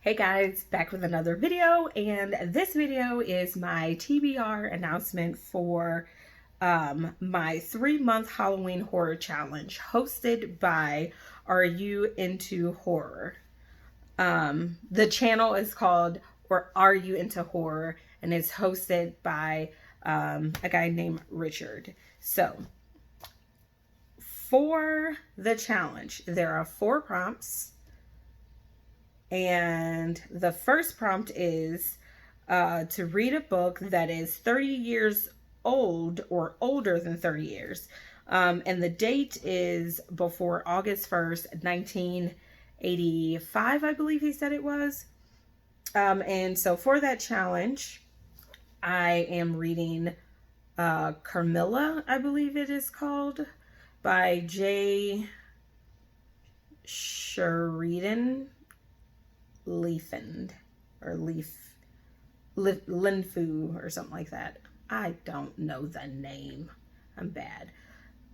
Hey guys, back with another video, and this video is my TBR announcement for my 3-month Halloween horror challenge hosted by Are You Into Horror? The channel is called or Are You Into Horror, and it's hosted by a guy named Richard. So for the challenge, there are 4 prompts. And the first prompt is to read a book that is 30 years old or older than 30 years. And the date is before August 1st, 1985, I believe he said it was. And so for that challenge, I am reading Carmilla, I believe it is called, by J. Sheridan Linfu or something like that. I don't know the name. I'm bad.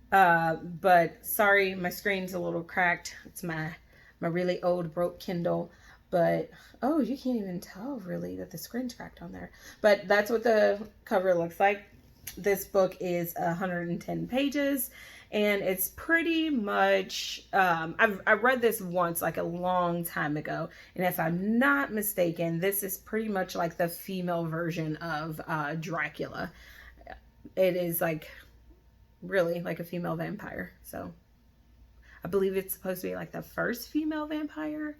But sorry, my screen's a little cracked. It's my really old broke Kindle. But oh, you can't even tell really that the screen's cracked on there. But that's what the cover looks like. This book is 110 pages. And it's pretty much, I've read this once, like a long time ago. And if I'm not mistaken, this is pretty much like the female version of Dracula. It is like really like a female vampire. So I believe it's supposed to be like the first female vampire.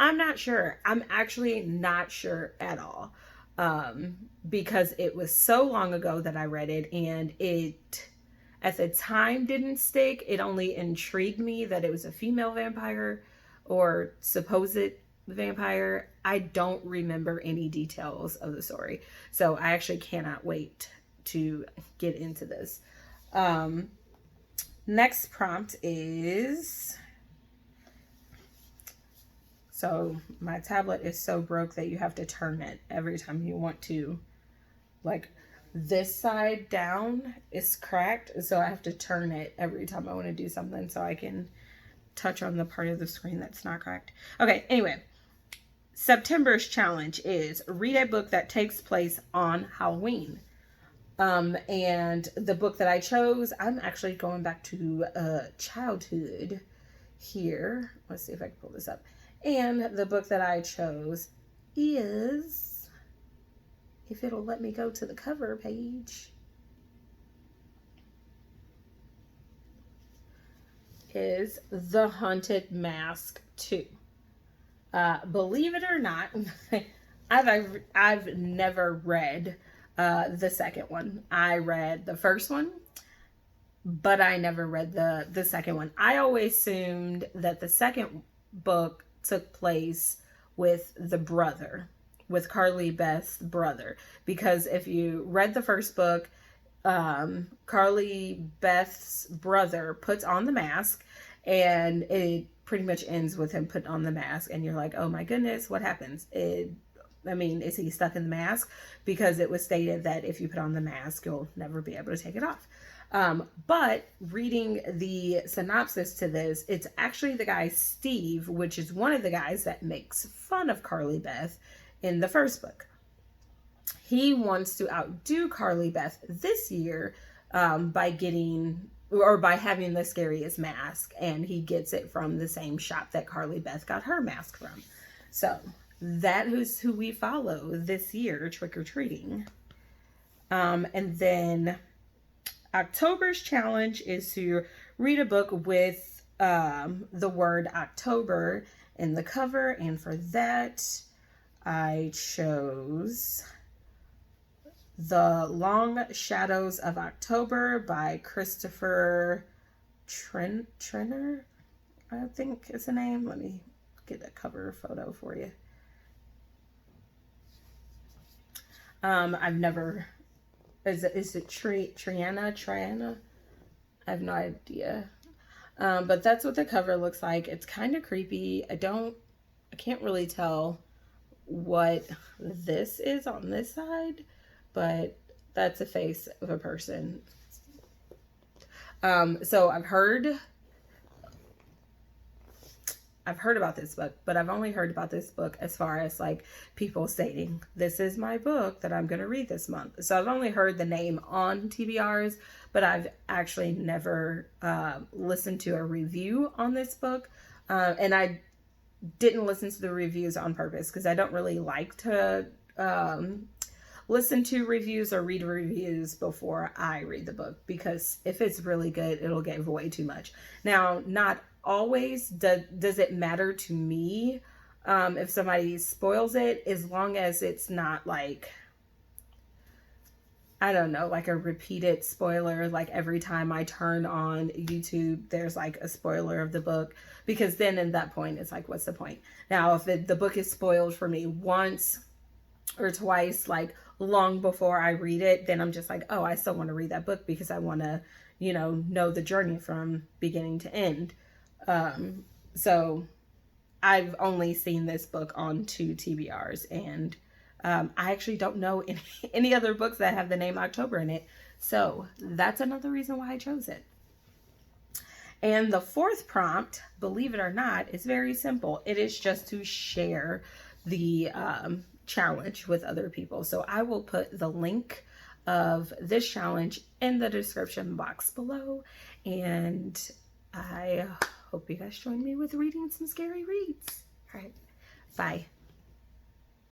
I'm not sure. I'm actually not sure at all. Because it was so long ago that I read it, and it at the time didn't stick. It only intrigued me that it was a female vampire or supposed vampire. I don't remember any details of the story. So I actually cannot wait to get into this. Next prompt is... So my tablet is so broke that you have to turn it every time you want to, like, this side down is cracked, so I have to turn it every time I want to do something so I can touch on the part of the screen that's not cracked. Okay, anyway, September's challenge is read a book that takes place on Halloween. And the book that I chose, I'm actually going back to childhood here. Let's see if I can pull this up. And the book that I chose is, if it'll let me go to the cover page, is The Haunted Mask 2. Believe it or not, I've never read the second one. I read the first one, but I never read the second one. I always assumed that the second book took place with the brother, with Carly Beth's brother, because if you read the first book, Carly Beth's brother puts on the mask, and it pretty much ends with him putting on the mask, and you're like, oh my goodness, what happens? Is he stuck in the mask? Because it was stated that if you put on the mask, you'll never be able to take it off. But reading the synopsis to this, it's actually the guy Steve, which is one of the guys that makes fun of Carly Beth in the first book. He wants to outdo Carly Beth this year by having the scariest mask, and he gets it from the same shop that Carly Beth got her mask from. So that is who we follow this year, trick-or-treating. And then October's challenge is to read a book with the word October in the cover, and for that I chose The Long Shadows of October by Christopher Trenner, I think is the name. Let me get a cover photo for you. I've never... Is it Triana? I have no idea. But that's what the cover looks like. It's kind of creepy. I can't really tell what this is on this side, but that's a face of a person. So I've heard I've heard about this book, but I've only heard about this book as far as like people stating, this is my book that I'm going to read this month. So I've only heard the name on TBRs, but I've actually never listened to a review on this book. And I didn't listen to the reviews on purpose because I don't really like to listen to reviews or read reviews before I read the book, because if it's really good, it'll give away too much. Now, not always does it matter to me if somebody spoils it, as long as it's not like, I don't know, like a repeated spoiler, like every time I turn on YouTube there's like a spoiler of the book, because then at that point it's like, what's the point? Now if the book is spoiled for me once or twice, like long before I read it, then I'm just like, oh, I still want to read that book because I want to, know the journey from beginning to end. So I've only seen this book on 2 TBRs, and I actually don't know any other books that have the name October in it. So that's another reason why I chose it. And the fourth prompt, believe it or not, is very simple. It is just to share the challenge with other people. So I will put the link of this challenge in the description box below. And I hope you guys join me with reading some scary reads. All right. Bye.